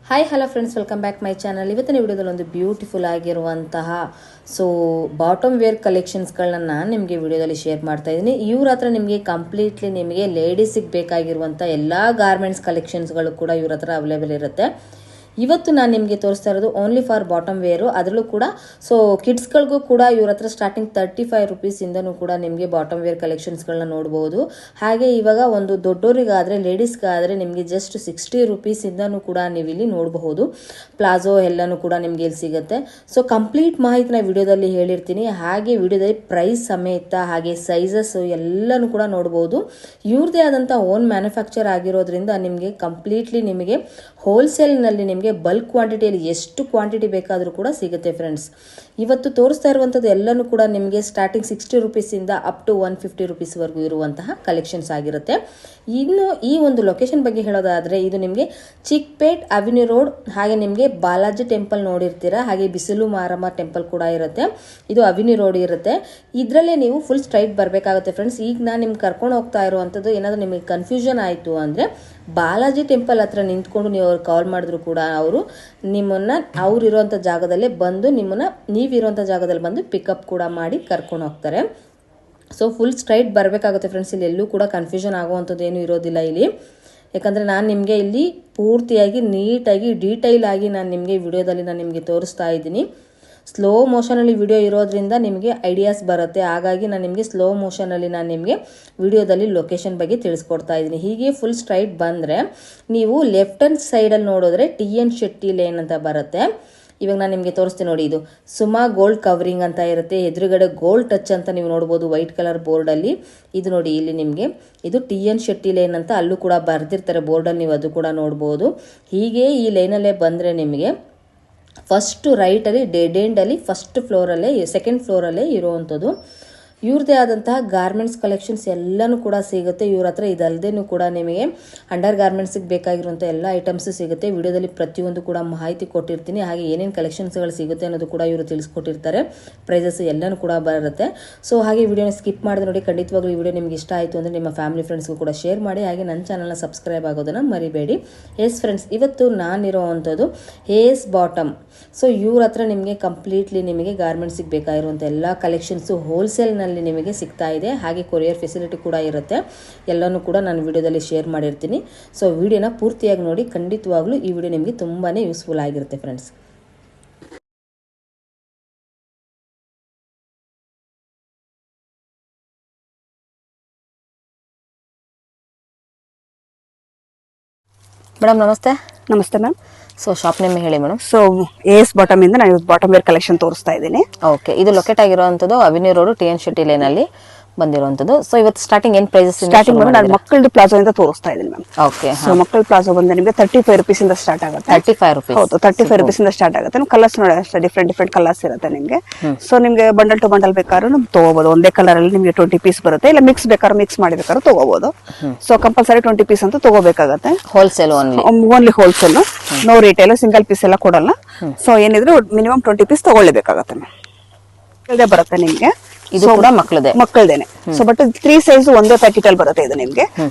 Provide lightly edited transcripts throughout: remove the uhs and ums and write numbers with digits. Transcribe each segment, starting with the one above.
Hi hello friends, welcome back my channel. ಇವತ್ತಿನ ವಿಡಿಯೋದಲ್ಲಿ ಒಂದು ಬ್ಯೂಟಿಫುಲ್ ಆಗಿರುವಂತಹ ಬಾಟಮ್ ವೇರ್ ಕಲೆಕ್ಷನ್ಸ್ಗಳನ್ನ ನಾನು ನಿಮಗೆ ವಿಡಿಯೋದಲ್ಲಿ ಶೇರ್ ಮಾಡ್ತಾ ಇದ್ದೀನಿ. ಇವ್ರ ಹತ್ರ ನಿಮಗೆ ಕಂಪ್ಲೀಟ್ಲಿ ನಿಮಗೆ ಲೇಡೀಸಿಗೆ ಬೇಕಾಗಿರುವಂಥ ಎಲ್ಲ ಗಾರ್ಮೆಂಟ್ಸ್ ಕಲೆಕ್ಷನ್ಸ್ಗಳು ಕೂಡ ಇವ್ರ ಹತ್ರ ಅವೈಲೇಬಲ್ ಇರುತ್ತೆ. ಇವತ್ತು ನಾನು ನಿಮಗೆ ತೋರಿಸ್ತಾ ಇರೋದು ಓನ್ಲಿ ಫಾರ್ ಬಾಟಮ್ ವೇರು. ಅದರಲ್ಲೂ ಕೂಡ ಕಿಡ್ಸ್ಗಳಿಗೂ ಕೂಡ ಇವ್ರ ಹತ್ರ ಸ್ಟಾರ್ಟಿಂಗ್ 35 ರೂಪೀಸಿಂದನೂ ಕೂಡ ನಿಮಗೆ ಬಾಟಮ್ ವೇರ್ ಕಲೆಕ್ಷನ್ಸ್ಗಳನ್ನ ನೋಡ್ಬೋದು. ಹಾಗೆ ಇವಾಗ ಒಂದು ದೊಡ್ಡೋರಿಗಾದರೆ ಲೇಡೀಸ್ಗಾದರೆ ನಿಮಗೆ ಜಸ್ಟ್ 60 ರೂಪೀಸಿಂದನೂ ಕೂಡ ನೀವು ಇಲ್ಲಿ ನೋಡಬಹುದು. ಪ್ಲಾಜೋ ಎಲ್ಲನೂ ಕೂಡ ನಿಮಗೆ ಇಲ್ಲಿ ಸಿಗುತ್ತೆ. ಕಂಪ್ಲೀಟ್ ಮಾಹಿತಿನ ವಿಡಿಯೋದಲ್ಲಿ ಹೇಳಿರ್ತೀನಿ. ಹಾಗೆ ವಿಡಿಯೋದಲ್ಲಿ ಪ್ರೈಸ್ ಸಮೇತ ಹಾಗೆ ಸೈಜಸ್ ಎಲ್ಲನೂ ಕೂಡ ನೋಡ್ಬೋದು. ಇವ್ರದೇ ಆದಂಥ ಓನ್ ಮ್ಯಾನುಫ್ಯಾಕ್ಚರ್ ಆಗಿರೋದ್ರಿಂದ ನಿಮಗೆ ಕಂಪ್ಲೀಟ್ಲಿ ನಿಮಗೆ ಹೋಲ್ಸೇಲ್ನಲ್ಲಿ ನಿಮಗೆ ಬಲ್ಕ್ ಕ್ವಾಂಟಿಟಿಯಲ್ಲಿ ಎಷ್ಟು ಕ್ವಾಂಟಿಟಿ ಬೇಕಾದರೂ ಕೂಡ ಸಿಗುತ್ತೆ ಫ್ರೆಂಡ್ಸ್. ಇವತ್ತು ತೋರಿಸ್ತಾ ಇರುವಂಥದ್ದು ಎಲ್ಲನೂ ಕೂಡ ನಿಮಗೆ ಸ್ಟಾರ್ಟಿಂಗ್ 60 ರೂಪೀಸಿಂದ ಅಪ್ ಟು 150 ರೂಪೀಸ್ವರೆಗೂ ಇರುವಂತಹ ಕಲೆಕ್ಷನ್ಸ್ ಆಗಿರುತ್ತೆ. ಇನ್ನು ಈ ಒಂದು ಲೊಕೇಶನ್ ಬಗ್ಗೆ ಹೇಳೋದಾದರೆ ಇದು ನಿಮಗೆ ಚಿಕ್ಪೇಟ್ ಅವೆನ್ಯೂ ರೋಡ್, ಹಾಗೆ ನಿಮಗೆ ಬಾಲಾಜಿ ಟೆಂಪಲ್ ನೋಡಿರ್ತೀರಾ, ಹಾಗೆ ಬಿಸಿಲು ಮಾರಮ್ಮ ಟೆಂಪಲ್ ಕೂಡ ಇರುತ್ತೆ. ಇದು ಅವೆನ್ಯೂ ರೋಡ್ ಇರುತ್ತೆ. ಇದರಲ್ಲೇ ನೀವು ಫುಲ್ ಸ್ಟ್ರೈಟ್ ಬರಬೇಕಾಗುತ್ತೆ ಫ್ರೆಂಡ್ಸ್. ಈಗ ನಾನು ನಿಮ್ಗೆ ಕರ್ಕೊಂಡು ಹೋಗ್ತಾ ಇರುವಂಥದ್ದು ಏನಾದರೂ ನಿಮಗೆ ಕನ್ಫ್ಯೂಷನ್ ಆಯಿತು ಅಂದರೆ ಬಾಲಾಜಿ ಟೆಂಪಲ್ ಹತ್ರ ನಿಂತ್ಕೊಂಡು ನೀವು ಅವ್ರು ಕಾಲ್ ಮಾಡಿದ್ರು ಕೂಡ ಅವರು ನಿಮ್ಮನ್ನು ಅವ್ರಿರೋಂಥ ಜಾಗದಲ್ಲೇ ಬಂದು ನಿಮ್ಮನ್ನು ನೀವಿರೋಂಥ ಜಾಗದಲ್ಲಿ ಬಂದು ಪಿಕಪ್ ಕೂಡ ಮಾಡಿ ಕರ್ಕೊಂಡು ಹೋಗ್ತಾರೆ. ಫುಲ್ ಸ್ಟ್ರೈಟ್ ಬರಬೇಕಾಗುತ್ತೆ ಫ್ರೆಂಡ್ಸ್. ಇಲ್ಲಿ ಎಲ್ಲೂ ಕೂಡ ಕನ್ಫ್ಯೂಷನ್ ಆಗುವಂಥದ್ದು ಏನೂ ಇರೋದಿಲ್ಲ ಇಲ್ಲಿ. ಯಾಕಂದರೆ ನಾನು ನಿಮಗೆ ಇಲ್ಲಿ ಪೂರ್ತಿಯಾಗಿ ನೀಟಾಗಿ ಡೀಟೈಲ್ ಆಗಿ ನಾನು ನಿಮಗೆ ವಿಡಿಯೋದಲ್ಲಿ ನಾನು ನಿಮಗೆ ತೋರಿಸ್ತಾ ಇದ್ದೀನಿ. ಸ್ಲೋ ಮೋಷನಲ್ಲಿ ವಿಡಿಯೋ ಇರೋದ್ರಿಂದ ನಿಮಗೆ ಐಡಿಯಾಸ್ ಬರುತ್ತೆ. ಹಾಗಾಗಿ ನಾನು ನಿಮಗೆ ಸ್ಲೋ ಮೋಷನಲ್ಲಿ ನಾನು ನಿಮಗೆ ವಿಡಿಯೋದಲ್ಲಿ ಲೊಕೇಶನ್ ಬಗ್ಗೆ ತಿಳಿಸ್ಕೊಡ್ತಾ ಇದ್ದೀನಿ. ಹೀಗೆ ಫುಲ್ ಸ್ಟ್ರೈಟ್ ಬಂದರೆ ನೀವು ಲೆಫ್ಟ್ ಹ್ಯಾಂಡ್ ಸೈಡಲ್ಲಿ ನೋಡಿದ್ರೆ TN ಶೆಟ್ಟಿ ಲೇನ್ ಅಂತ ಬರುತ್ತೆ. ಇವಾಗ ನಾನು ನಿಮಗೆ ತೋರಿಸ್ತೀನಿ ನೋಡಿ. ಇದು ಸುಮಾ ಗೋಲ್ಡ್ ಕವರಿಂಗ್ ಅಂತ ಇರುತ್ತೆ. ಎದುರುಗಡೆ ಗೋಲ್ಡ್ ಟಚ್ ಅಂತ ನೀವು ನೋಡ್ಬೋದು ವೈಟ್ ಕಲರ್ ಬೋರ್ಡಲ್ಲಿ. ಇದು ನೋಡಿ, ಇಲ್ಲಿ ನಿಮಗೆ ಇದು TN ಶೆಟ್ಟಿ ಲೇನ್ ಅಂತ ಅಲ್ಲೂ ಕೂಡ ಬರೆದಿರ್ತಾರೆ ಬೋರ್ಡಲ್ಲಿ, ನೀವು ಅದು ಕೂಡ ನೋಡ್ಬೋದು. ಹೀಗೆ ಈ ಲೈನಲ್ಲೇ ಬಂದರೆ ನಿಮಗೆ ಫಸ್ಟ್ ರೈಟಲ್ಲಿ ಡೆಡ್ ಎಂಡಲ್ಲಿ ಫಸ್ಟ್ ಫ್ಲೋರಲ್ಲೇ ಸೆಕೆಂಡ್ ಫ್ಲೋರಲ್ಲೇ ಇರುವಂಥದ್ದು. ಇವ್ರದ್ದೇ ಆದಂತಹ ಗಾರ್ಮೆಂಟ್ಸ್ ಕಲೆಕ್ಷನ್ಸ್ ಎಲ್ಲನೂ ಕೂಡ ಸಿಗುತ್ತೆ ಇವ್ರ ಹತ್ರ. ಇದಲ್ಲದೇನೂ ಕೂಡ ನಿಮಗೆ ಅಂಡರ್ ಗಾರ್ಮೆಂಟ್ಸಿಗೆ ಬೇಕಾಗಿರುವಂಥ ಎಲ್ಲ ಐಟಮ್ಸು ಸಿಗುತ್ತೆ. ವಿಡಿಯೋದಲ್ಲಿ ಪ್ರತಿಯೊಂದು ಕೂಡ ಮಾಹಿತಿ ಕೊಟ್ಟಿರ್ತೀನಿ. ಹಾಗೆ ಏನೇನು ಕಲೆಕ್ಷನ್ಸ್ಗಳು ಸಿಗುತ್ತೆ ಅನ್ನೋದು ಕೂಡ ಇವರು ತಿಳಿಸ್ಕೊಟ್ಟಿರ್ತಾರೆ. ಪ್ರೈಸಸ್ ಎಲ್ಲನೂ ಕೂಡ ಬರುತ್ತೆ. ಹಾಗೆ ವಿಡಿಯೋನ ಸ್ಕಿಪ್ ಮಾಡಿದ್ರೆ ನೋಡಿ. ಖಂಡಿತವಾಗ್ಲೂ ಈ ವಿಡಿಯೋ ನಿಮಗೆ ಇಷ್ಟ ಆಯಿತು ಅಂದರೆ ನಿಮ್ಮ ಫ್ಯಾಮಿಲಿ ಫ್ರೆಂಡ್ಸ್ಗೂ ಕೂಡ ಶೇರ್ ಮಾಡಿ. ಹಾಗೆ ನನ್ನ ಚಾನಲ್ನ ಸಬ್ಸ್ಕ್ರೈಬ್ ಆಗೋದನ್ನು ಮರಿಬೇಡಿ. ಎಸ್ ಫ್ರೆಂಡ್ಸ್, ಇವತ್ತು ನಾನಿರೋ ಅಂಥದ್ದು ಹೇಸ್ ಬಾಟಮ್. ಇವ್ರ ಹತ್ರ ನಿಮಗೆ ಕಂಪ್ಲೀಟ್ಲಿ ನಿಮಗೆ ಗಾರ್ಮೆಂಟ್ಸಿಗೆ ಬೇಕಾಗಿರುವಂಥ ಎಲ್ಲ ಕಲೆಕ್ಷನ್ಸು ಹೋಲ್ಸೇಲ್ನಲ್ಲಿ ನಿಮಗೆ ಸಿಗ್ತಾ ಇದೆ. ಹಾಗೆ ಕೊರಿಯರ್ ಫೆಸಿಲಿಟಿ ಕೂಡ ಇರುತ್ತೆ. ಎಲ್ಲನೂ ಕೂಡ ನಾನು ವಿಡಿಯೋದಲ್ಲಿ ಶೇರ್ ಮಾಡಿರ್ತೀನಿ. ವಿಡಿಯೋನ ಪೂರ್ತಿಯಾಗಿ ನೋಡಿ. ಖಂಡಿತವಾಗ್ಲೂ ಈ ವಿಡಿಯೋ ನಿಮಗೆ ತುಂಬಾ ಯೂಸ್ಫುಲ್ ಆಗಿರುತ್ತೆ ಫ್ರೆಂಡ್ಸ್. ಮೇಡಮ್ ನಮಸ್ತೆ. ನಮಸ್ತೆ ಮ್ಯಾಮ್. ಶಾಪ್ ನೇಮ್ ಹೇಳಿ ಮೇಡಮ್. AS ಬಾಟಮ್ ಇಂದ ನಾನು ಬಾಟಮ್ ವೇರ್ ಕಲೆಕ್ಷನ್ ತೋರಿಸ್ತಾ ಇದ್ದೀನಿ. ಓಕೆ, ಇದು ಲೊಕೇಟ್ ಆಗಿರುವಂತದ್ದು avenue road TN Shetty line ಅಲ್ಲಿ ಬಂದಿರುವಂತದ್ದು. ಇವತ್ತು ಸ್ಟಾರ್ಟಿಂಗ್ ಏನ್ ಪ್ರೈಸಸ್? ಸ್ಟಾರ್ಟಿಂಗ್ ನಾನು ಮಕ್ಕಳದ್ದು ಪ್ಲಾಜೋ ಇಂದ ತೋರಿಸ್ತಾ ಇದ್ದೀನಿ ಮ್ಯಾಮ್. ಓಕೆ, ಮಕ್ಕಳ ಪ್ಲಾಜೋ ಬಂದ್ರೆ ನಿಮಗೆ 35 ರೂಪೀಸ್ ಇಂದ ಸ್ಟಾರ್ಟ್ ಆಗುತ್ತೆ. 35 ರೂಪೀಸ್? ಹೌದು, 35 ರೂಪೀಸ್ ಇಂದ ಸ್ಟಾರ್ಟ್ ಆಗುತ್ತೆ. ಕಲರ್ಸ್ ನೋಡಿ ಅಷ್ಟೇ, ಡಿಫ್ರೆಂಟ್ ಕಲರ್ಸ್ ಇರುತ್ತೆ ನಿಮಗೆ. ನಿಮಗೆ ಬಂಡಲ್ ಟು ಬಂಡಲ್ ಬೇಕಾದ್ರೂ ತಗೋಬಹುದು. ಒಂದೇ ಕಲರ್ ಅಲ್ಲಿ ನಿಮಗೆ 20 ಪೀಸ್ ಬರುತ್ತೆ. ಇಲ್ಲ ಮಿಕ್ಸ್ ಬೇಕಾದ್ರೂ ಮಿಕ್ಸ್ ಮಾಡಿ ಬೇಕಾದ್ರೂ ತಗೋಬಹುದು. ಕಂಪಲ್ಸರಿ 20 ಪೀಸ್ ಅಂತ ತಗೋಬೇಕಾಗತ್ತೆ. Wholesale only wholesale, no retail, single piece ಎಲ್ಲ ಕೊಡಲ್ಲ. ಏನಿದ್ರು ಮಿನಿಮಮ್ 20 ಪೀಸ್ ತಗೊಳ್ಳೇಬೇಕಾಗತ್ತೆ ಮ್ಯಾಮ್. ಇದೇ ಬರುತ್ತೆ ನಿಮ್ಗೆ. ಇದು ಕೂಡ ಮಕ್ಕಳದೇನೆ. ಬಟ್ 3 ಸೈಜ್ ಒಂದೇ ಪ್ಯಾಕೆಟ್ ಅಲ್ಲಿ ಬರುತ್ತೆ ಇದು ನಿಮ್ಗೆ.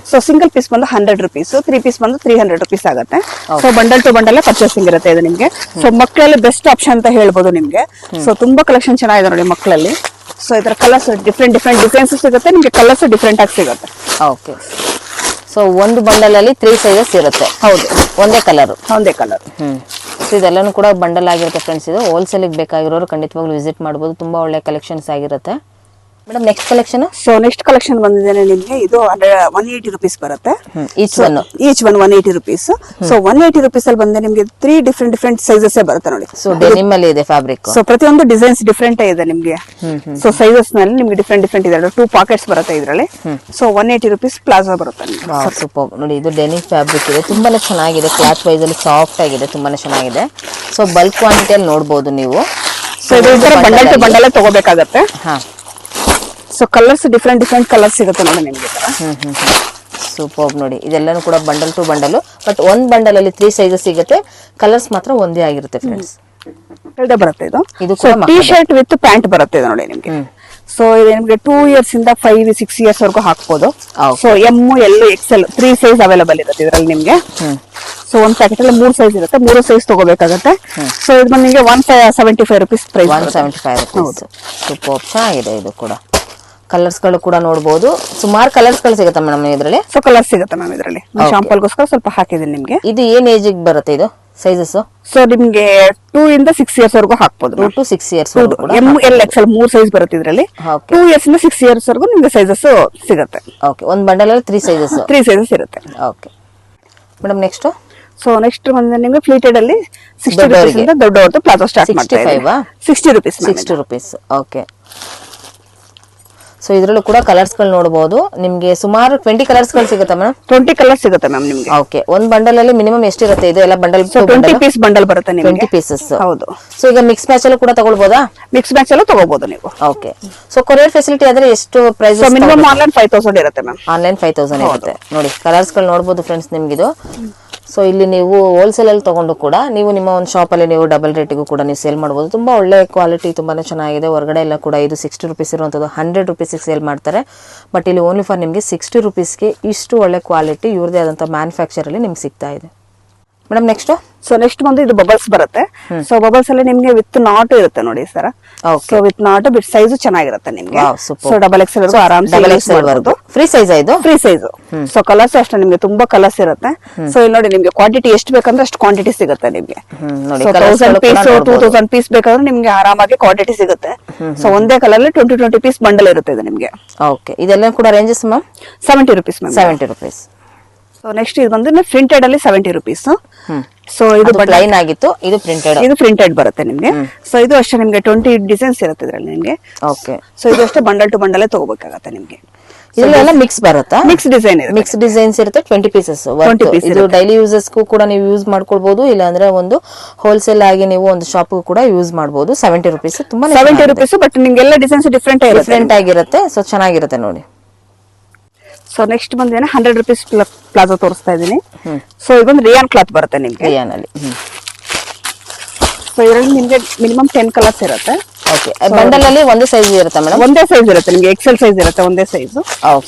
ಸಿಂಗಲ್ ಪೀಸ್ ಬಂದು 100 ರೂಪೀಸ್, 3 ಪೀಸ್ ಬಂದು 300 ರೂಪೀಸ್ ಆಗುತ್ತೆ. ಬಂಡಲ್ ಟು ಬಂಡಲ್ ಪರ್ಚೇಸಿಂಗ್ ಇರುತ್ತೆ ಇದು ನಿಮ್ಗೆ. ಮಕ್ಕಳಲ್ಲಿ ಬೆಸ್ಟ್ ಆಪ್ಷನ್ ಅಂತ ಹೇಳ್ಬೋದು ನಿಮ್ಗೆ. ತುಂಬಾ ಕಲೆಕ್ಷನ್ ಚೆನ್ನಾಗಿದೆ ನೋಡಿ ಮಕ್ಕಳಲ್ಲಿ. ಇದರ ಕಲರ್ಸ್ ಡಿಫ್ರೆಂಟ್ ಡಿಸೈನ್ಸ್ ಸಿಗುತ್ತೆ ನಿಮ್ಗೆ. ಕಲರ್ಸ್ ಡಿಫ್ರೆಂಟ್ ಆಗಿ ಸಿಗುತ್ತೆ. ಓಕೆ, ಒಂದು ಬಂಡಲ್ ಅಲ್ಲಿ 3 ಸೈಜಸ್ ಇರುತ್ತೆ. ಹೌದು, ಒಂದೇ ಕಲರ್. ಇದೆಲ್ಲನೂ ಕೂಡ ಬಂಡಲ್ ಆಗಿರುತ್ತೆ ಫ್ರೆಂಡ್ಸ್. ಇದು ಹೋಲ್ಸೇಲ್ ಬೇಕಾಗಿರೋರು ಖಂಡಿತವಾಗ್ಲೂ ವಿಸಿಟ್ ಮಾಡಬಹುದು. ತುಂಬಾ ಒಳ್ಳೆ ಕಲೆಕ್ಷನ್ಸ್ ಆಗಿರುತ್ತೆ. Madam next collection? Next collection ಬಂದಿದ್ದೇನೆ ನಿಮ್ಗೆ. ಇದು 180 ರೂಪೀಸ್ ಬರುತ್ತೆ. Each one 180 rupees. 180 ರೂಪೀಸ್ ಅಲ್ಲಿ ಬಂದ್ರೆ ನಿಮ್ಗೆ 3 ಡಿಫ್ರೆಂಟ್ ಸೈಜಸ್ ಬರುತ್ತೆ ನೋಡಿ. ಡೆನಿಮ್ ಅಲ್ಲಿ ಇದೆ ಫ್ಯಾಬ್ರಿಕ್. ಪ್ರತಿಯೊಂದು ಡಿಸೈನ್ಸ್ ಡಿಫ್ರೆಂಟ್ ಇದೆ ನಿಮ್ಗೆ. ಸೈಜಸ್ ನಲ್ಲಿ ನಿಮ್ಗೆ ಡಿಫ್ರೆಂಟ್ ಇದೆ. 2 ಪಾಕೆಟ್ಸ್ ಬರುತ್ತೆ ಇದರಲ್ಲಿ. 180 ರೂಪೀಸ್ ಪ್ಲಾಜೋ ಬರುತ್ತೆ. ಸೂಪರ್ ನೋಡಿ, ಇದು ಡೆನಿಮ್ ಫ್ಯಾಬ್ರಿಕ್ ಇದೆ. ತುಂಬಾನೇ ಚೆನ್ನಾಗಿದೆ. ಕ್ಲಾತ್ ವೈಸ್ ಅಲ್ಲಿ ಸಾಫ್ಟ್ ಆಗಿದೆ, ತುಂಬಾನೇ ಚೆನ್ನಾಗಿದೆ. ಬಲ್ಕ್ ಕ್ವಾಂಟಿಟಿಯಲ್ಲಿ ನೋಡಬಹುದು ನೀವು. ಬಂಡಲ್ ಟು ಬಂಡಲ್ ತಗೋಬೇಕಾಗತ್ತೆ. ಕಲರ್ಸ್ ಡಿಫ್ರೆಂಟ್ ಕಲರ್ಸ್ ಸಿಗುತ್ತೆ ನೋಡಿ ನಿಮ್ಗೆ. ಸೂಪರ್ ನೋಡಿ, ಇದೆಲ್ಲನೂ ಕೂಡ ಬಂಡಲ್ ಟು ಬಂಡಲ್. ಬಟ್ ಒಂದ್ ಬಂಡಲ್ ಅಲ್ಲಿ 3 ಸೈಜಸ್ ಸಿಗುತ್ತೆ. ಕಲರ್ಸ್ ಮಾತ್ರ ಒಂದೇ ಆಗಿರುತ್ತೆ ಫ್ರೆಂಡ್ಸ್. ಬರುತ್ತೆ ಇದು. ಟೀ ಶರ್ಟ್ ವಿತ್ ಪ್ಯಾಂಟ್ ಬರುತ್ತೆ ಇದು ನೋಡಿ ನಿಮ್ಗೆ. ಸೊ ಇದು ನಿಮ್ಗೆ 2 years ಇಂದ 5-6 years ವರೆಗೂ ಹಾಕ್ಬೋದು. Okay. So M L XL 3 size available ಇರುತ್ತೆ ಇದರಲ್ಲಿ ನಿಮ್ಗೆ. ಸೊ ಒಂದ್ ಪ್ಯಾಕೆಟ್ ಅಲ್ಲಿ 3 ಸೈಜ್ ಇರುತ್ತೆ, 3 ಸೈಜ್ ತಗೋಬೇಕಾಗುತ್ತೆ. ಸೊ ಇದು ಬಂದು ನಿಮಗೆ 175 rupees ಪ್ರೈಸ್. 175 rupees. ಸೂಪರ್, ಚೆನ್ನಾಗಿದೆ ಇದು ಕೂಡ. ಕಲರ್ಸ್ ಗಳು ಕೂಡ ನೋಡಬಹುದು, ಸುಮಾರು ಕಲರ್ಸ್ ಗಳು ಸಿಗುತ್ತೆ ಮೇಡಮ್ ಇದರಲ್ಲಿ. ಸೊ ಕಲರ್ ಸಿಗುತ್ತೆ ಮ್ಯಾಮ್ ಇದರಲ್ಲಿ. ಶಾಂಪಲ್ಗೋಸ್ಕರ ಸ್ವಲ್ಪ ಹಾಕಿದ್ದೀನಿ ನಿಮ್ಗೆ. ಇದು ಏನ್ ಏಜ್ ಬರುತ್ತೆ ಇದು ಸೈಜಸ್? ಸೊ ನಿಮ್ಗೆ 2 ಇಂದ 6 years ವರೆಗೂ ಹಾಕ್ಬೋದು. 2 to 6 years M L XL 3 size ಬರುತ್ತೆ ಇದರಲ್ಲಿ. 2 years ಇಂದ 6 years ವರೆಗೂ ನಿಮ್ಗೆ ಸೈಜಸ್ ಸಿಗುತ್ತೆ. ಓಕೆ, ಒಂದ್ ಬಂಡಲ್ ಅಲ್ಲಿ 3 ಸೈಜಸ್. 3 ಸೈಜಸ್ ಇರುತ್ತೆ. Okay madam, next. So next ಬಂದ್ರೆ ನಿಮ್ಗೆ ಫ್ಲೀಟೆಡ್ ಅಲ್ಲಿ 60 rupees ಇಂದ ದೊಡ್ಡವರದ್ದು ಪ್ಲಾಜೋ ಸ್ಟಾರ್ಟ್ ಮಾಡ್ತಾ ಇದ್ದೀವಿ. 60 rupees. 60 rupees. ಓಕೆ. ಸೊ ಇದರಲ್ಲೂ ಕೂಡ ಕಲರ್ಸ್ ಗಳು ನೋಡಬಹುದು. ನಿಮ್ಗೆ ಸುಮಾರು 20 ಕಲರ್ಸ್ ಗಳು ಸಿಗುತ್ತೆ ಮೇಡಮ್. 20 ಕಲರ್ಸ್ ಸಿಗುತ್ತೆ ಮ್ಯಾಮ್ ನಿಮ್ಗೆ. ಓಕೆ, ಒಂದ್ ಬಂಡಲ್ ಅಲ್ಲಿ ಮಿನಿಮಮ್ ಎಷ್ಟಿರುತ್ತೆ ಇದು ಎಲ್ಲ ಬಂಡಲ್? 20 ಪೀಸ್ ಬಂಡಲ್ ಬರುತ್ತೆ ನಿಮ್ಗೆ. 20 ಪೀಸಸ್. ಹೌದು. ಸೊ ಈಗ ಮಿಕ್ಸ್ ಮ್ಯಾಚ್ ಅಲ್ಲೂ ಕೂಡ ತಗೊಳ್ಬೋದಾ? ಮಿಕ್ಸ್ ಮ್ಯಾಚ್ ಅಲ್ಲೂ ತಗೋಬಹುದು ನೀವು. ಓಕೆ. ಸೊ ಕೊರಿಯರ್ ಫೆಸಿಲಿಟಿ ಆದ್ರೆ ಎಷ್ಟು ಪ್ರೈಸ್? ಮಿನಿಮಮ್ ಆನ್ಲೈನ್ 5000 ಇರುತ್ತೆ ಮ್ಯಾಮ್. ಆನ್ಲೈನ್ 5000 ಇರುತ್ತೆ. ನೋಡಿ ಕಲರ್ಸ್ ಗಳು ನೋಡಬಹುದು ಫ್ರೆಂಡ್ಸ್ ನಿಮ್ಗಿದು. ಸೊ ಇಲ್ಲಿ ನೀವು ಹೋಲ್ಸೇಲ್ ಅಲ್ಲಿ ತಗೊಂಡು ಕೂಡ ನೀವು ನಿಮ್ಮ ಒಂದು ಶಾಪ್ ಅಲ್ಲಿ ನೀವು ಡಬಲ್ ರೇಟಿಗೂ ಕೂಡ ನೀವು ಸೇಲ್ ಮಾಡಬಹುದು. ತುಂಬಾ ಒಳ್ಳೆ ಕ್ವಾಲಿಟಿ, ತುಂಬಾನೇ ಚೆನ್ನಾಗಿದೆ. ಹೊರಗಡೆ ಎಲ್ಲ ಕೂಡ ಇದು 60 rupees ಇರುವಂತದ್ದು 100 rupees ಸೇಲ್ ಮಾಡ್ತಾರೆ. ಬಟ್ ಇಲ್ಲಿ ಓನ್ಲಿ ಫಾರ್ ನಿಮಗೆ 60 rupeesಗೆ ಇಷ್ಟು ಒಳ್ಳೆ ಕ್ವಾಲಿಟಿ ಇವ್ರದೇ ಆದಂತ ಮ್ಯಾನುಫ್ಯಾಕ್ಚರ್ ಅಲ್ಲಿ ನಿಮ್ಗೆ ಸಿಗ್ತಾ ಇದೆ. Madam next. ಸೊ ನೆಕ್ಸ್ಟ್ ಬಂದು ಇದು ಬಬಲ್ಸ್ ಬರುತ್ತೆ. ಸೊ ಬಬಲ್ಸ್ ಅಲ್ಲಿ ನಿಮ್ಗೆ ವಿತ್ ನಾಟ್ ಇರುತ್ತೆ ನೋಡಿ sir. So with not bit size ಚೆನ್ನಾಗಿರುತ್ತೆ ನಿಮ್ಗೆ. ಸೊ ಡಬಲ್ ಎಕ್ಸೆಲ್ ವರೆಗೂ ಆರಾಮ್ಸೆ ಯೂಸ್ ಮಾಡಬಹುದು. ಫ್ರೀ ಸೈಜ್ ಇದು. Free size. ಸೊ ಕಲರ್ಸ್ ಅಷ್ಟೇ ನಿಮ್ಗೆ ತುಂಬಾ ಕಲರ್ಸ್ ಇರುತ್ತೆ. ಸೊ ಇಲ್ಲಿ ನೋಡಿ ನಿಮ್ಗೆ ಕ್ವಾಂಟಿಟಿ ಎಷ್ಟು ಬೇಕಂದ್ರೆ ಅಷ್ಟು ಕ್ವಾಂಟಿಟಿ ಸಿಗುತ್ತೆ ನಿಮ್ಗೆ. ಸೊ 1000 ಪೀಸ್ 2000 ಪೀಸ್ ಬೇಕಾದ್ರೆ ನಿಮ್ಗೆ ಆರಾಮಾಗಿ ಕ್ವಾಂಟಿಟಿ ಸಿಗುತ್ತೆ. ಸೊ ಒಂದೇ ಕಲರ್ ಅಲ್ಲಿ 20 ಪೀಸ್ ಬಂಡಲ್ ಇರುತ್ತೆ ಇದು ನಿಮ್ಗೆ. ಓಕೆ, ಇದೆಲ್ಲ ಕೂಡ ranges ma'am? 70 rupees ma'am. 70 rupees. So next ಇದು ಬಂದ್ರೆ ಪ್ರಿಂಟೆಡ್ ಅಲ್ಲಿ 70 rupees. ಸೊ ಇದು ಪ್ಲೈನ್ ಆಗಿತ್ತು, ಇದು ಪ್ರಿಂಟೆಡ್. ಇದು ಪ್ರಿಂಟೆಡ್ ಬರುತ್ತೆ ನಿಮ್ಗೆ. ಸೊ ಇದು ಅಷ್ಟೇ ನಿಮ್ಗೆ 20 ಡಿಸೈನ್ಸ್ ಇರುತ್ತೆ ಇದರಲ್ಲಿ ನಿಮ್ಗೆ. ಓಕೆ. ಸೊ ಇದು ಅಷ್ಟೇ ಬಂಡಲ್ ಟು ಬಂಡಲ್ ತಗೋಬೇಕಾಗತ್ತೆ ನಿಮ್ಗೆ. ಇದೆಲ್ಲ ಮಿಕ್ಸ್ ಬರುತ್ತಾ? ಮಿಕ್ಸ್ ಡಿಸೈನ್ ಇರುತ್ತೆ. ಮಿಕ್ಸ್ ಡಿಸೈನ್ಸ್ ಇರುತ್ತೆ. 20 ಪೀಸಸ್. ಇದು ಡೈಲಿ ಯೂಸಸ್ಗೂ ಕೂಡ ನೀವು ಯೂಸ್ ಮಾಡ್ಕೊಳ್ಬಹುದು, ಇಲ್ಲ ಅಂದ್ರೆ ಒಂದು ಹೋಲ್ಸೇಲ್ ಆಗಿ ನೀವು ಒಂದು ಶಾಪ್ ಕೂಡ ಯೂಸ್ ಮಾಡಬಹುದು. 70 rupees. ತುಂಬಾ 70 rupees. ಬಟ್ ನಿಮ್ಗೆಲ್ಲ ಡಿಸೈನ್ಸ್ ಡಿಫ್ರೆಂಟ್ ಆಗಿರುತ್ತೆ. ಸೊ ಚೆನ್ನಾಗಿರುತ್ತೆ ನೋಡಿ. ಸೊ ನೆಕ್ಸ್ಟ್ ಬಂದು 100 rupees ಪ್ಲಾಜೋ ತೋರಿಸ್ತಾ ಇದೀನಿ. ಸೊ ಇದೊಂದು ರಿಯಾನ್ ಕ್ಲಾತ್ ಬರುತ್ತೆ ನಿಮ್ಗೆ. ರಿಯಾನ್ ಅಲ್ಲಿ. ಸೊ ಇದರಲ್ಲಿ ನಿಮ್ಗೆ ಮಿನಿಮಮ್ 10 ಕಲರ್ಸ್ ಇರುತ್ತೆ. ಓಕೆ. ಬಂಡಲ್ ಅಲ್ಲಿ ಒಂದೇ ಸೈಜ್ ಇರುತ್ತೆ ಮೇಡಮ್? ಒಂದೇ ಸೈಜ್ ಇರುತ್ತೆ ನಿಮ್ಗೆ. ಎಕ್ಸೆಲ್ ಸೈಜ್ ಇರುತ್ತೆ, ಒಂದೇ ಸೈಜ್.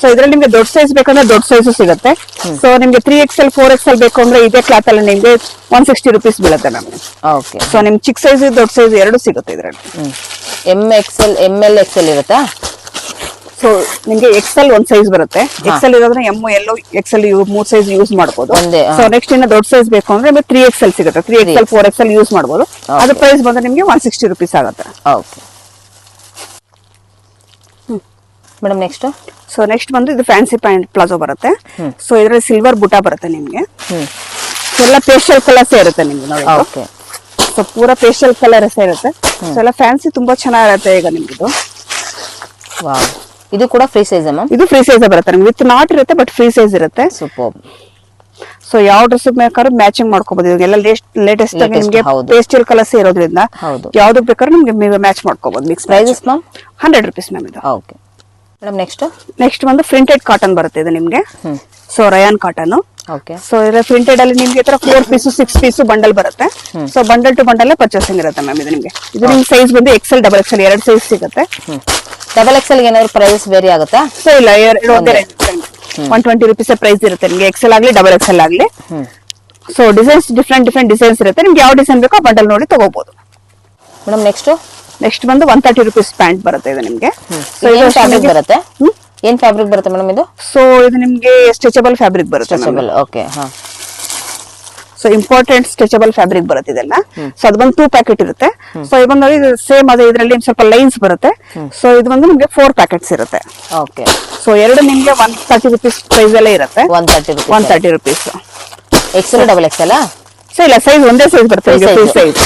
ಸೊ ಇದರಲ್ಲಿ ನಿಮ್ಗೆ ದೊಡ್ಡ ಸೈಜ್ ಬೇಕಂದ್ರೆ ದೊಡ್ಡ ಸೈಜ್ ಸಿಗುತ್ತೆ. ಸೊ ನಿಮ್ಗೆ 3XL 4XL ಬೇಕು ಅಂದ್ರೆ ಇದೇ ಕ್ಲಾತ್ ಅಲ್ಲಿ ನಿಮ್ಗೆ 160 rupees ಬೀಳುತ್ತೆ ನಮ್ಗೆ. ಓಕೆ. ಸೊ ನಿಮ್ ಚಿಕ್ಕ ಸೈಜ್ ದೊಡ್ಡ ಸೈಜ್ ಎರಡು ಸಿಗುತ್ತೆ ಇದರಲ್ಲಿ. MXL ML XL ಇರುತ್ತಾ? ಸೊ ನಿಮ್ಗೆ ಎಕ್ಸೆಲ್ ಒಂದ್ ಸೈಜ್ ಬರುತ್ತೆ. ಎಕ್ಸೆಲ್ ಇರೋದ್ರೆ M L XL 3 size use ಮಾಡಬಹುದು. ಸೊ ನೆಕ್ಸ್ಟ್ ಇನ್ನ ದೊಡ್ಡ ಸೈಜ್ ಬೇಕು ಅಂದ್ರೆ 3XL ಸಿಗುತ್ತೆ. 3XL 4XL ಯೂಸ್ ಮಾಡಬಹುದು. ಅದ್ರ ಪ್ರೈಸ್ ಬಂದ್ರೆ ನಿಮ್ಗೆ 160 rupees ಆಗುತ್ತೆ. Okay madam, next. So next ಬಂದು ಇದು ಫ್ಯಾನ್ಸಿ ಪ್ಯಾಂಟ್ ಪ್ಲಾಜೋ ಬರುತ್ತೆ. ಸೊ ಇದ್ರಲ್ಲಿ ಸಿಲ್ವರ್ ಬುಟಾ ಬರುತ್ತೆ ನಿಮ್ಗೆ. ಎಲ್ಲ ಪೇಸ್ಟಲ್ ಕಲರ್ಸ್ ಇರುತ್ತೆ ನಿಮ್ಗೆ ನೋಡಿ. ಓಕೆ. ಸೊ ಪೂರಾ ಪೇಸ್ಟಲ್ ಕಲರ್ಸ್ ಇರುತ್ತೆ. ಸೊ ಎಲ್ಲ ಫ್ಯಾನ್ಸಿ ತುಂಬಾ ಚೆನ್ನಾಗಿರುತ್ತೆ ಈಗ ನಿಮ್ಗೆ. ವಾವ್, ಇದು ಕೂಡ ಫ್ರೀ ಸೈಜ್ ಮ್ಯಾಮ್? ಇದು ಫ್ರೀ ಸೈಜ್ ಬರುತ್ತೆ ನಿಮ್ಗೆ. ವಿತ್ ನಾಟ್ ಇರುತ್ತೆ ಬಟ್ ಫ್ರೀ ಸೈಜ್ ಇರುತ್ತೆ. ಸೂಪರ್. ಸೊ ಯಾವ ಡ್ರೆಸ್ ಬೇಕಾದ್ರೂ ಮ್ಯಾಚಿಂಗ್ ಮಾಡ್ಕೋಬಹುದು. ಇವಾಗೆಲ್ಲ ಲೇಟೆಸ್ಟ್ ಆಗಿ ನಿಮ್ಗೆ ಪೇಸ್ಟಲ್ ಕಲರ್ಸ್ ಇರೋದ್ರಿಂದ ಯಾವ್ದಕ್ ಬೇಕಾದ್ರೂ ನಿಮ್ಗೆ ಮ್ಯಾಚ್ ಮಾಡ್ಕೋಬಹುದು. Mix prices ma'am? 100 rupees ma'am ಇದು. Okay madam, next. ನೆಕ್ಸ್ಟ್ ಬಂದು ಪ್ರಿಂಟೆಡ್ ಕಾಟನ್ ಬರುತ್ತೆ ಇದು ನಿಮ್ಗೆ. So rayon cotton. Okay. So ಇದರ ಪ್ರಿಂಟೆಡ್ ಅಲ್ಲಿ ನಿಮ್ಗೆ 4 ಪೀಸ್ 6 ಪೀಸ್ ಬಂಡಲ್ ಬರುತ್ತೆ. So bundle to bundle purchasing ಇರುತ್ತೆ ಮ್ಯಾಮ್ ಇದು ನಿಮ್ಗೆ. ಇದು ನಿಮ್ ಸೈಜ್ ಬಂದು XL ಡಬಲ್ XL 2 ಸೈಜ್ ಸಿಗುತ್ತೆ. ಡಬಲ್ XL ಏನಾದ್ರು ಪ್ರೈಸ್ ಬೇರೆ ಆಗುತ್ತಾ? ಸೊ ಇಲ್ಲ, ಒಂದೇ 120 rupees ಪ್ರೈಸ್ ಇರುತ್ತೆ ನಿಮ್ಗೆ. XL ಆಗ್ಲಿ ಡಬಲ್ XL ಆಗ್ಲಿ. ಸೊ ಡಿಸೈನ್ಸ್ ಡಿಫ್ರೆಂಟ್ ಡಿಸೈನ್ಸ್ ಇರುತ್ತೆ. ನಿಮ್ಗೆ ಯಾವ ಡಿಸೈನ್ ಬೇಕೋ ಬಂಡಲ್ ನೋಡಿ ತಗೋಬಹುದು. Madam next. ನೆಕ್ಸ್ಟ್ ಬಂದು 130 rupees ಪ್ಯಾಂಟ್ ಬರುತ್ತೆ ಇದು ನಿಮ್ಗೆ. ಸೊ ಇದು ಫ್ಯಾಬ್ರಿಕ್ ಬರುತ್ತೆ? ಏನ್ ಫ್ಯಾಬ್ರಿಕ್ ಬರುತ್ತೆ ಮೇಡಮ್ ಇದು? ಸೊ ಇದು ನಿಮ್ಗೆ ಸ್ಟ್ರೆಚಬಲ್ ಫ್ಯಾಬ್ರಿಕ್ ಬರುತ್ತೆ. ಸ್ಟ್ರೆಚಬಲ್. ಓಕೆ. ಹಾ. ಸೊ ಇಂಪಾರ್ಟೆಂಟ್ ಸ್ಟ್ರೆಚಬಲ್ ಫ್ಯಾಬ್ರಿಕ್ ಬರುತ್ತೆ ಇದೆಲ್ಲ. ಸೊ ಅದು ಬಂದು 2 ಪ್ಯಾಕೆಟ್ ಇರುತ್ತೆ. ಸೊ ಇದು ಬಂದು ಸೇಮ್ ಅದೇ ಇದರಲ್ಲಿ ಸ್ವಲ್ಪ ಲೈನ್ಸ್ ಬರುತ್ತೆ. ಸೊ ಇದು ಬಂದು ನಿಮ್ಗೆ 4 ಪ್ಯಾಕೆಟ್ಸ್ ಇರುತ್ತೆ. ಓಕೆ. ಸೊ ಎರಡು ನಿಮ್ಗೆ 130 rupees ಪ್ರೈಸ್ ಅಲ್ಲೇ ಇರುತ್ತೆ. 130 rupees. XL double XL? So ಇಲ್ಲ, ಸೈಜ್ ಒಂದೇ ಸೈಜ್ ಬರುತ್ತೆ ನಿಮಗೆ. ಫ್ರೀ ಸೈಜ್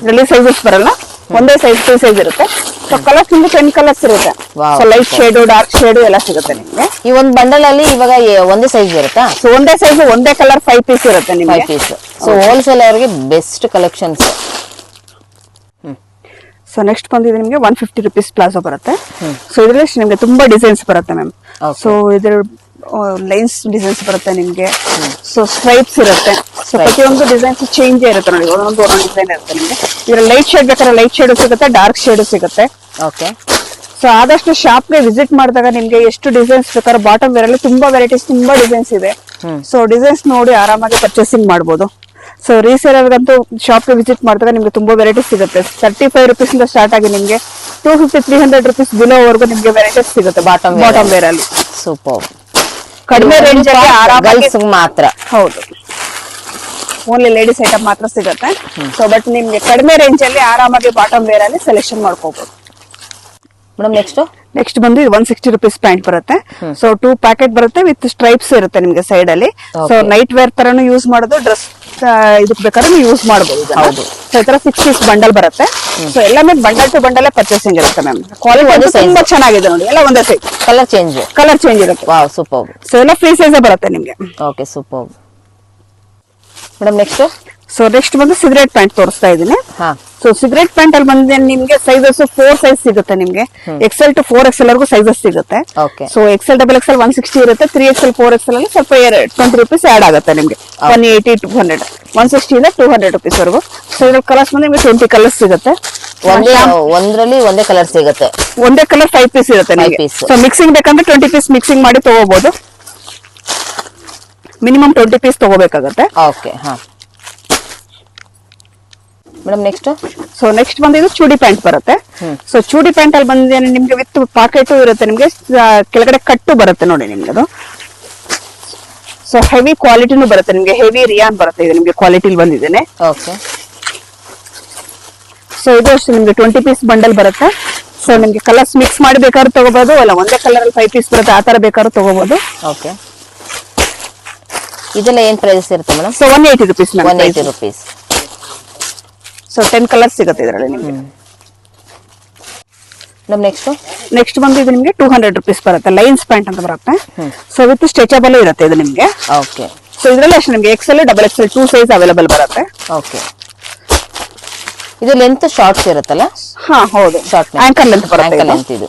ಇದರಲ್ಲಿ ಸೈಜಸ್ ಬರಲ್ಲ, ಒಂದೇ ಸೈಜ್ ಫ್ರೀ ಸೈಜ್ ಇರುತ್ತೆ. ಸೊ ಕಲರ್ಸ್ ನಿಮ್ಗೆ 10 ಕಲರ್ಸ್ ಇರುತ್ತೆ. So light shade dark shade ಎಲ್ಲ ಸಿಗುತ್ತೆ ನಿಮ್ಗೆ. ಈ ಒಂದು ಬಂಡಲ್ ಅಲ್ಲಿ ಇವಾಗ ಒಂದೇ ಸೈಜ್ ಇರುತ್ತಾ? ಸೊ ಒಂದೇ ಸೈಜ್ ಒಂದೇ ಕಲರ್ 5 ಪೀಸ್ ಇರುತ್ತೆ ನಿಮ್ಗೆ. 5 ಪೀಸ್. ಸೊ ಹೋಲ್ಸೇಲ್ ಅವರಿಗೆ ಬೆಸ್ಟ್ ಕಲೆಕ್ಷನ್ಸ್. ಸೊ ನೆಕ್ಸ್ಟ್ ಬಂದಿದೆ ನಿಮ್ಗೆ 150 rupees ಪ್ಲಾಜೋ ಬರುತ್ತೆ. ಸೊ ಇದರಲ್ಲಿ ನಿಮ್ಗೆ ತುಂಬಾ ಡಿಸೈನ್ಸ್ ಬರುತ್ತೆ ಮ್ಯಾಮ್. ಸೊ ಇದ್ರ ಲೈನ್ಸ್ ಡಿಸೈನ್ಸ್ ಬರುತ್ತೆ ನಿಮ್ಗೆ. ಸೊ ಸ್ಟ್ರೈಪ್ಸ್ ಇರುತ್ತೆ. ಸೊ ಪ್ರತಿಯೊಂದು ಡಿಸೈನ್ಸ್ ಚೇಂಜ್ ಇರುತ್ತೆ ನೋಡಿ. ಒಂದೊಂದು ಡಿಸೈನ್ ಇರುತ್ತೆ ನಿಮ್ಗೆ. ಇದ್ರ ಲೈಟ್ ಶೇಡ್ ಬೇಕಾದ್ರೆ ಲೈಟ್ ಶೇಡ್ ಸಿಗುತ್ತೆ, ಡಾರ್ಕ್ ಶೇಡ್ ಸಿಗುತ್ತೆ. ಓಕೆ. ಸೊ ಆದಷ್ಟು ಶಾಪ್ ಗೆ ವಿಸಿಟ್ ಮಾಡಿದಾಗ ನಿಮ್ಗೆ ಎಷ್ಟು ಡಿಸೈನ್ಸ್ ಬೇಕಾದ್ರೆ ಬಾಟಮ್ ವೇರ್ ಅಲ್ಲಿ ತುಂಬಾ ವೆರೈಟೀಸ್ ತುಂಬಾ ಡಿಸೈನ್ಸ್ ಇದೆ. ಸೊ ಡಿಸೈನ್ಸ್ ನೋಡಿ ಆರಾಮಾಗಿ ಪರ್ಚೇಸಿಂಗ್ ಮಾಡಬಹುದು. ಸೊ ರೀಸೇಲರ್ಗಂತೂ ಶಾಪ್ ಗೆ ವಿಸಿಟ್ ಮಾಡಿದಾಗ ನಿಮ್ಗೆ ತುಂಬಾ ವೆರೈಟೀಸ್ ಸಿಗುತ್ತೆ. 35 rupees ಇಂದ ಸ್ಟಾರ್ಟ್ ಆಗಿ ನಿಮ್ಗೆ 250-300 rupees ಬಿಲೋ ವರ್ಗು ನಿಮ್ಗೆ ವೆರೈಟೀಸ್ ಸಿಗುತ್ತೆ ಬಾಟಮ್ ವೇರ್ ಅಲ್ಲಿ. ಸೂಪರ್. ಕಡಿಮೆ ರೇಂಜ್ ಅಲ್ಲಿ ಆರಾಮಾಗಿ ಮಾತ್ರ. ಹೌದು, ಓನ್ಲಿ ಲೇಡೀಸ್ ಐಟಮ್ ಮಾತ್ರ ಸಿಗುತ್ತೆ. ಸೊ ಬಟ್ ನಿಮ್ಗೆ ಕಡಿಮೆ ರೇಂಜ್ ಅಲ್ಲಿ ಆರಾಮಾಗಿ ಬಾಟಮ್ ವೇರ್ ಅಲ್ಲಿ ಸೆಲೆಕ್ಷನ್ ಮಾಡ್ಕೋಬಹುದು. ಮೇಡಮ್ ನೆಕ್ಸ್ಟ್ ಬಂದು 160 rupees ಪ್ಯಾಂಟ್ ಬರುತ್ತೆ. ಸೊ 2 ಪ್ಯಾಕೆಟ್ ಬರುತ್ತೆ ವಿತ್ ಸ್ಟ್ರೈಪ್ಸ್ ಇರುತ್ತೆ ನಿಮ್ಗೆ ಸೈಡ್ ಅಲ್ಲಿ. ಸೊ ನೈಟ್ ವೇರ್ ತರನು ಯೂಸ್ ಮಾಡೋದು, ಡ್ರೆಸ್ ಇದಕ್ ಬೇಕಾದ್ರೆ ನೀವು ಯೂಸ್ ಮಾಡಬಹುದು. ಹೌದು. ಸೊ ಈ ತರ 6 piece ಬಂಡಲ್ ಬರುತ್ತೆ. ಸೊ ಎಲ್ಲಾமே ಬಂಡಲ್ ಟು ಬಂಡಲ್ ಪರ್ಚೇಸಿಂಗ್ ಇರುತ್ತೆ ಮ್ಯಾಮ್. ಕ್ವಾಲಿಟಿ ತುಂಬಾ ಚೆನ್ನಾಗಿದೆ ನೋಡಿ, ಎಲ್ಲ ಒಂದೇ ಸೈಜ್. ಕಲರ್ ಚೇಂಜ್ ಇರುತ್ತೆ. Wow, super. ಸೊ ಎಲ್ಲ ಫ್ರೀ ಸೈಜ್ ಬರುತ್ತೆ ನಿಮ್ಗೆ. Okay, super. Madam so next ಬಂದು ಸಿಗರೇಟ್ ಪ್ಯಾಂಟ್ ತೋರಿಸ್ತಾ ಇದೀನಿ. ಸೊ ಸಿಗರೇಟ್ ಪ್ಯಾಂಟ್ ಅಲ್ಲಿ ಬಂದ್ರೆ ನಿಮ್ಗೆ ಸೈಜಸ್ 4 ಸೈಜ್ ಸಿಗುತ್ತೆ ನಿಮ್ಗೆ. XL to 4XL ವರೆಗೂ ಸೈಜಸ್ ಸಿಗುತ್ತೆ. ಸೊ XL XXL 160 ಇರುತ್ತೆ. 3XL 4XL ಅಲ್ಲಿ ಸ್ವಲ್ಪ 20 rupees ಆಡ್ ಆಗುತ್ತೆ ನಿಮ್ಗೆ. 180 200 160 ಇಂದ 200 rupees ವರೆಗೂ. ಸೊ ಇದ್ರಲ್ಲಿ ಕಲರ್ಸ್ ಬಂದ್ರೆ ನಿಮ್ಗೆ 20 ಕಲರ್ಸ್ ಸಿಗುತ್ತೆ. ಒಂದ್ರಲ್ಲಿ ಒಂದೇ ಕಲರ್ ಸಿಗುತ್ತೆ. ಒಂದೇ ಕಲರ್ 5 ಪೀಸ್ ಇರುತ್ತೆ ನಿಮ್ಗೆ. ಸೊ ಮಿಕ್ಸಿಂಗ್ ಬೇಕಂದ್ರೆ 20 ಪೀಸ್ ಮಿಕ್ಸಿಂಗ್ ಮಾಡಿ ತಗೋಬಹುದು. ಮಿನಿಮಮ್ 20 ಪೀಸ್ ತಗೋಬೇಕಾಗುತ್ತೆ. ಓಕೆ. ಮೇಡಮ್ ಸೊ ನೆಕ್ಸ್ಟ್ ಬಂದು ಇದು ಚೂಡಿ ಪ್ಯಾಂಟ್ ಬರುತ್ತೆ. ಸೊ ಚೂಡಿ ಪ್ಯಾಂಟ್ ಅಲ್ಲಿ ಬಂದ್ರೆ ನಿಮ್ಗೆ ವಿತ್ ಪಾಕೆಟ್ ಇರುತ್ತೆ ನಿಮ್ಗೆ. ಕೆಳಗಡೆ ಕಟ್ಟು ಬರುತ್ತೆ ನೋಡಿ ನಿಮ್ಗೆ ಅದು. ಸೊ ಹೆವಿ ಕ್ವಾಲಿಟಿನೂ ಬರುತ್ತೆ ನಿಮ್ಗೆ. ಹೆವಿ ರಿಯಾನ್ ಬರುತ್ತೆ ಇದು ನಿಮ್ಗೆ ಕ್ವಾಲಿಟಿ ಬಂದಿದ್ದೇನೆ. ಓಕೆ. ಸೊ ಇದು ಅಷ್ಟೇ ನಿಮ್ಗೆ 20 ಪೀಸ್ ಬಂಡಲ್ ಬರುತ್ತೆ. ಸೊ ನಿಮ್ಗೆ ಕಲರ್ಸ್ ಮಿಕ್ಸ್ ಮಾಡಿ ಬೇಕಾದ್ರೂ ತಗೋಬಹುದು, ಅಲ್ಲ ಒಂದೇ ಕಲರ್ ಅಲ್ಲಿ 5 ಪೀಸ್ ಬರುತ್ತೆ, ಆ ತರ ಬೇಕಾದ್ರೂ ತಗೋಬಹುದು. ಓಕೆ. ಇದೆಲ್ಲ ಏನ್ ಪ್ರೈಸ್ ಇರುತ್ತೆ madam? So 180 rupees. 180 rupees. So 10 colours ಸಿಗುತ್ತೆ ಇದರಲ್ಲಿ ನಿಮ್ಗೆ. ನೆಕ್ಸ್ಟ್ ಬಂದು ಇದು ನಿಮ್ಗೆ 200 rupees ಬರುತ್ತೆ. ಲೈನ್ಸ್ ಪ್ಯಾಂಟ್ ಅಂತ ಬರುತ್ತೆ. ಸೊ ವಿತ್ ಸ್ಟ್ರೆಚಬಲ್ ಇರುತ್ತೆ ಇದು ನಿಮ್ಗೆ. ಓಕೆ. ಸೊ ಇದರಲ್ಲಿ ಅಷ್ಟೇ ನಿಮ್ಗೆ XL XXL 2 ಸೈಜ್ ಅವೈಲೇಬಲ್ ಬರುತ್ತೆ. ಓಕೆ. ಇದು ಲೆಂತ್ ಶಾರ್ಟ್ಸ್ ಇರುತ್ತಲ್ಲ? ಹಾ ಹೌದು, ಆಂಕಲ್ ಲೆಂತ್ ಬರುತ್ತೆ ಇದು.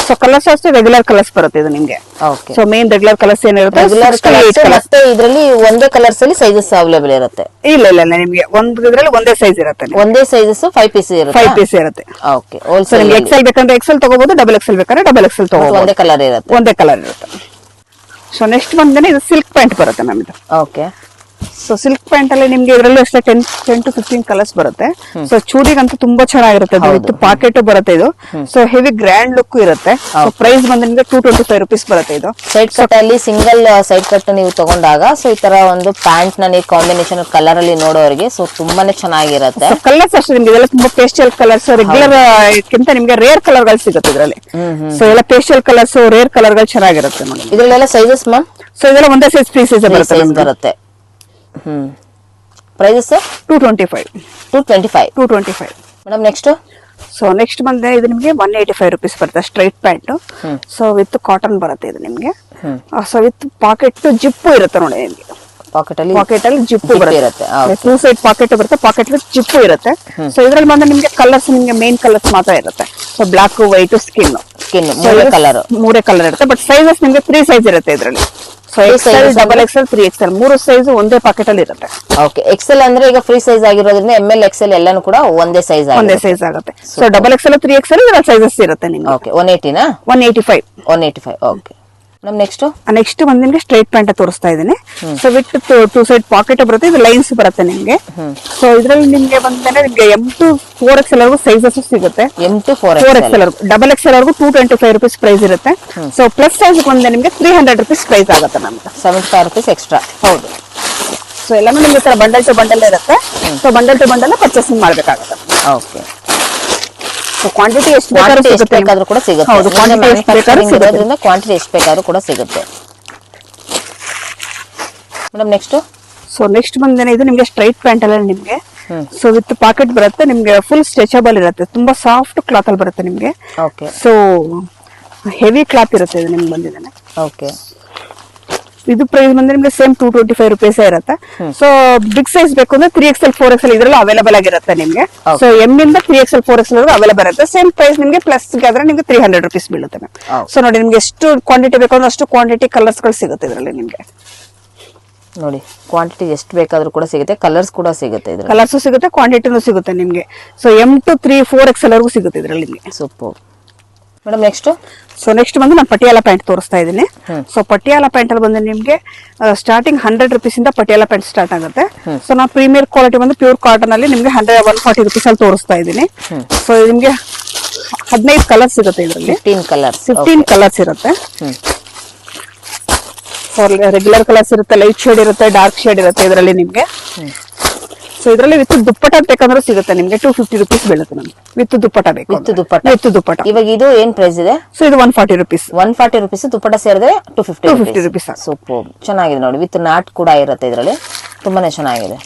ಸೊ ಕಲರ್ಸ್ ಅಷ್ಟೇ ರೆಗ್ಯುಲರ್ ಕಲರ್ಸ್ ಬರುತ್ತೆ ಇದು ನಿಮ್ಗೆ. Okay. So main regular colours ಏನಿರುತ್ತೆ, ರೆಗ್ಯುಲರ್ ಕಲರ್ಸ್. ಮತ್ತೆ ಇದರಲ್ಲಿ ಒಂದೇ ಕಲರ್ಸ್ ಅಲ್ಲಿ ಸೈಜಸ್ ಅವೈಲೇಬಲ್ ಇರುತ್ತೆ? ಇಲ್ಲ ನಿಮ್ಗೆ ಇದ್ರಲ್ಲಿ ಒಂದೇ ಸೈಜ್ ಇರುತ್ತೆ. ಒಂದೇ ಸೈಜಸ್ 5 ಪೀಸ್ ಇರುತ್ತೆ. 5 ಪೀಸ್ ಇರುತ್ತೆ. ಓಕೆ. ಹೋಲ್ಸೇಲ್ ನಿಮ್ಗೆ XL ಬೇಕಂದ್ರೆ XL ತಗೋಬಹುದು, XXL ಬೇಕಾದ್ರೆ XXL ತಗೋಬಹುದು. ಒಂದೇ ಕಲರ್ ಇರುತ್ತೆ. ಒಂದೇ ಕಲರ್ ಇರುತ್ತೆ. ಸೊ ನೆಕ್ಸ್ಟ್ ಬಂದ್ರೆ ಇದು ಸಿಲ್ಕ್ ಪ್ಯಾಂಟ್ ಬರುತ್ತೆ ಮ್ಯಾಮ್ ಇದು. ಓಕೆ. ಸೊ ಸಿಲ್ಕ್ ಪ್ಯಾಂಟ್ ಅಲ್ಲಿ ನಿಮ್ಗೆ ಇದರಲ್ಲೂ ಅಷ್ಟೇ 10 to 15 ಕಲರ್ಸ್ ಬರುತ್ತೆ. ಸೊ ಚೂಡಿಗಂತೂ ತುಂಬಾ ಚೆನ್ನಾಗಿರುತ್ತೆ. ವಿತ್ ಪಾಕೆಟ್ ಬರುತ್ತೆ ಇದು. ಸೊ ಹೆವಿ ಗ್ರ್ಯಾಂಡ್ ಲುಕ್ ಇರುತ್ತೆ. ಪ್ರೈಸ್ ಬಂದ್ರೆ ನಿಮ್ಗೆ 225 rupees ಬರುತ್ತೆ ಇದು. ಸೈಡ್ ಕಟ್ ಅಲ್ಲಿ ಸಿಂಗಲ್ ಸೈಡ್ ಕಟ್ ನೀವು ತಗೊಂಡಾಗ ಸೊ ಈ ತರ ಒಂದು ಪ್ಯಾಂಟ್ ನ ನೀವು ಕಾಂಬಿನೇಷನ್ ಕಲರ್ ಅಲ್ಲಿ ನೋಡೋರಿಗೆ ಸೊ ತುಂಬಾನೇ ಚೆನ್ನಾಗಿರುತ್ತೆ. ಕಲರ್ಸ್ ಅಷ್ಟೇ ನಿಮ್ಗೆ ಇದೆಲ್ಲ ತುಂಬಾ ಪೇಸ್ಟಲ್ ಕಲರ್ಸ್. ರೆಗ್ಯುಲರ್ ಗಿಂತ ನಿಮ್ಗೆ ರೇರ್ ಕಲರ್ ಗಳು ಸಿಗುತ್ತೆ ಇದರಲ್ಲಿ. ಸೊ ಎಲ್ಲ ಪೇಸ್ಟಲ್ ಕಲರ್ಸ್, ರೇರ್ ಕಲರ್ ಗಳು ಚೆನ್ನಾಗಿರುತ್ತೆ ನೋಡಿ. ಇದರಲ್ಲೆಲ್ಲ ಸೈಜಸ್ ಮ್ಯಾಮ್? ಸೊ ಇದೆಲ್ಲ ಒಂದೇ ಸೈಜ್ ಫ್ರೀ ಸೈಜ್ ಬರುತ್ತೆ. ಪ್ರೈಸಸ್ 225. ಮೇಡಮ್ ಸೊ ನೆಕ್ಸ್ಟ್ ಬಂದ್ರೆ ಇದು ನಿಮ್ಗೆ 185 rupees ಬರುತ್ತೆ. Straight pant. So with cotton ಬರುತ್ತೆ ಇದು ನಿಮ್ಗೆ. ಸೊ ವಿತ್ ಪಾಕೆಟ್ ಜಿಪ್ ಇರುತ್ತೆ ನೋಡಿ ನಿಮ್ಗೆ. ಪಾಕೆಟ್ ಅಲ್ಲಿ ಜಿಪ್ ಬರುತ್ತೆ. 2 ಸೈಡ್ ಪಾಕೆಟ್ ಬರುತ್ತೆ. ಪಾಕೆಟ್ ವಿತ್ ಜಿಪ್ ಇರುತ್ತೆ. ಸೊ ಇದ್ರಲ್ಲಿ ಬಂದ್ರೆ ನಿಮ್ಗೆ ಕಲರ್ಸ್ ನಿಮ್ಗೆ ಮೇನ್ ಕಲರ್ಸ್ ಮಾತ್ರ ಇರುತ್ತೆ. ಸೊ ಬ್ಲಾಕ್, ವೈಟ್, ಸ್ಕಿನ್ ಮೂರೇ ಕಲರ್ ಇರುತ್ತೆ. ಬಟ್ ಸೈಜಸ್ ನಿಮ್ಗೆ 3 ಸೈಜ್ ಇರುತ್ತೆ ಇದರಲ್ಲಿ. So XL XXL 3XL 3 size ಒಂದೇ ಪಾಕೆಟ್ ಅಲ್ಲಿ ಇರುತ್ತೆ. ಓಕೆ. XL ಅಂದ್ರೆ ಈಗ ಫ್ರೀ ಸೈಜ್ ಆಗಿರೋದ್ರಿಂದ ML XL ಎಲ್ಲಾನು ಕೂಡ ಒಂದೇ ಸೈಜ್ ಆಗುತ್ತೆ. ಸೊ XXL 3XL ಇದರ ಸೈಜಸ್ ಇರುತ್ತೆ ನಿಮ್ಗೆ. ಓಕೆ. 180 ನಾ? 185. ಓಕೆ. ನೆಕ್ಸ್ಟ್ ಬಂದ್ ನಿಮ್ಗೆ ಸ್ಟ್ರೈಟ್ ಪ್ಯಾಂಟ್ ತೋರಿಸ್ತಾ ಇದೀನಿ. ಸೊ ವಿತ್ 2 ಸೈಡ್ ಪಾಕೆಟ್ ಬರುತ್ತೆ. ಇದು ಲೈನ್ಸ್ ಬರುತ್ತೆ ನಿಮ್ಗೆ. ಸೊ ಇದ್ರಲ್ಲಿ ನಿಮ್ಗೆ ಬಂದ್ರೆ ನಿಮ್ಗೆ M to 4XL ವರೆಗೂ ಸೈಜಸ್ ಸಿಗುತ್ತೆ. M to 4XL XXL ವರೆಗೂ 225 rupees ಪ್ರೈಸ್ ಇರುತ್ತೆ. ಸೊ ಪ್ಲಸ್ ಸೈಜ್ ಬಂದ್ರೆ ನಿಮ್ಗೆ 300 rupees ಪ್ರೈಸ್ ಆಗುತ್ತೆ ನಮ್ಗೆ. 75 rupees ಎಕ್ಸ್ಟ್ರಾ. ಹೌದು. ಸೊ ಎಲ್ಲಾನು ನಿಮ್ಗೆ ತರ ಬಂಡಲ್ ಟು ಬಂಡಲ್ ಇರುತ್ತೆ. So bundle to bundle purchasing ಮಾಡ್ಬೇಕಾಗುತ್ತೆ. ಓಕೆ. ಕ್ವಾಂಟಿಟಿ ಎಷ್ಟು ಬೇಕಾದ್ರೂ ಕೂಡ ಸಿಗುತ್ತೆ. ಹೌದು, ಕ್ವಾಂಟಿಟಿ ಎಷ್ಟು ಬೇಕಾದ್ರೂ ಕೂಡ ಸಿಗುತ್ತೆ. ಮೇಡಮ್ ಸೊ ನೆಕ್ಸ್ಟ್ ಬಂದೇನೆ ಇದು ನಿಮ್ಗೆ ಸ್ಟ್ರೈಟ್ ಪ್ಯಾಂಟ್ ಅಲ್ಲಿ ನಿಮ್ಗೆ. ಸೊ ವಿತ್ ಪಾಕೆಟ್ ಬರುತ್ತೆ ನಿಮ್ಗೆ. ಫುಲ್ ಸ್ಟ್ರೆಚಬಲ್ ಇರುತ್ತೆ. ತುಂಬಾ ಸಾಫ್ಟ್ ಕ್ಲಾತ್ ಅಲ್ಲಿ ಬರುತ್ತೆ ನಿಮ್ಗೆ. ಓಕೆ. ಸೊ ಹೆವಿ ಕ್ಲಾತ್ ಇರುತ್ತೆ ಇದು ನಿಮ್ಗೆ ಬಂದಿದ್ದಾನೆ. ಓಕೆ. ಇದು ಪ್ರೈಸ್ ಬಂದ್ರೆ ನಿಮ್ಗೆ ಸೇಮ್ 225 rupees ಇರುತ್ತೆ. ಸೊ ಬಿಗ್ ಸೈಜ್ ಬೇಕು ಅಂದ್ರೆ 3XL 4XL ಇದರಲ್ಲಿ ಅವೈಲೇಬಲ್ ಆಗಿರುತ್ತೆ ನಿಮ್ಗೆ. ಸೊ M ಇಂದ 3XL 4XL ವರೆಗೂ ಅವೈಲೇಬಲ್ ಇರುತ್ತೆ. ಸೇಮ್ ಪ್ರೈಸ್ ನಿಮ್ಗೆ ಪ್ಲಸ್ ಆದ್ರೆ ನಿಮ್ಗೆ 300 rupees ಬೀಳುತ್ತೆ. ಸೊ ನೋಡಿ ನಿಮ್ಗೆ ಎಷ್ಟು ಕ್ವಾಂಟಿಟಿ ಬೇಕು ಅಂದ್ರೆ ಅಷ್ಟು ಕ್ವಾಂಟಿಟಿ ಕಲರ್ಸ್ ಗಳು ಸಿಗುತ್ತೆ ಇದರಲ್ಲಿ ನಿಮ್ಗೆ. ನೋಡಿ ಕ್ವಾಂಟಿಟಿ ಎಷ್ಟು ಬೇಕಾದ್ರೂ ಕೂಡ ಸಿಗುತ್ತೆ. ಕಲರ್ಸ್ ಕೂಡ ಸಿಗುತ್ತೆ. ಕಲರ್ಸ್ ಸಿಗುತ್ತೆ, ಕ್ವಾಂಟಿಟಿನೂ ಸಿಗುತ್ತೆ ನಿಮ್ಗೆ. ಸೊ M to 3-4XL ವರೆಗೂ ಸಿಗುತ್ತೆ ಇದರಲ್ಲಿ ನಿಮ್ಗೆ. Super. Madam next so next ಬಂದು ನಾನು ಪಟಿಯಾಲ ಪ್ಯಾಂಟ್ ತೋರಿಸ್ತಾ ಇದ್ದೀನಿ. ಸೊ ಪಟಿಯಾಲ ಪ್ಯಾಂಟ್ ಅಲ್ಲಿ ಬಂದು ನಿಮ್ಗೆ ಸ್ಟಾರ್ಟಿಂಗ್ 100 rupees ಇಂದ ಪಟಿಯಾಲ ಪ್ಯಾಂಟ್ ಸ್ಟಾರ್ಟ್ ಆಗುತ್ತೆ. ಸೊ ನಾನು ಪ್ರೀಮಿಯರ್ ಕ್ವಾಲಿಟಿ ಬಂದು ಪ್ಯೂರ್ ಕಾಟನ್ ಅಲ್ಲಿ ನಿಮ್ಗೆ 140 rupees ಅಲ್ಲಿ ತೋರಿಸ್ತಾ ಇದ್ದೀನಿ. ಸೊ ನಿಮ್ಗೆ 15 ಕಲರ್ಸ್ ಇರುತ್ತೆ ಇದರಲ್ಲಿ. 15 ಕಲರ್ಸ್ ಇರುತ್ತೆ. ಸೊ ರೆಗ್ಯುಲರ್ ಕಲರ್ಸ್ ಇರುತ್ತೆ, ಲೈಟ್ ಶೇಡ್ ಇರುತ್ತೆ, ಡಾರ್ಕ್ ಶೇಡ್ ಇರುತ್ತೆ ಇದರಲ್ಲಿ ನಿಮ್ಗೆ. ಸೊ ಇದರಲ್ಲಿ ವಿತ್ ದುಪ್ಪಟ ಬೇಕಂದ್ರೆ ಸಿಗುತ್ತೆ ನಿಮ್ಗೆ 250 rupees ಬೀಳುತ್ತೆ ನಮ್ಗೆ ವಿತ್ ದುಪ್ಪಟ ಬೇಕು. ವಿತ್ ದುಪ್ಪಟ. ಇವಾಗ ಇದು ಏನ್ ಪ್ರೈಸ್ ಇದೆ? ಸೊ ಇದು 140 rupees. 140 rupees ದುಪ್ಪಟ ಸೇರಿದ್ರೆ 250 rupees. ಸೂಪರ್ ಚೆನ್ನಾಗಿದೆ ನೋಡಿ. ವಿತ್ ನಾಟ್ ಕೂಡ ಇರುತ್ತೆ ಇದರಲ್ಲಿ, ತುಂಬಾನೇ ಚೆನ್ನಾಗಿದೆ.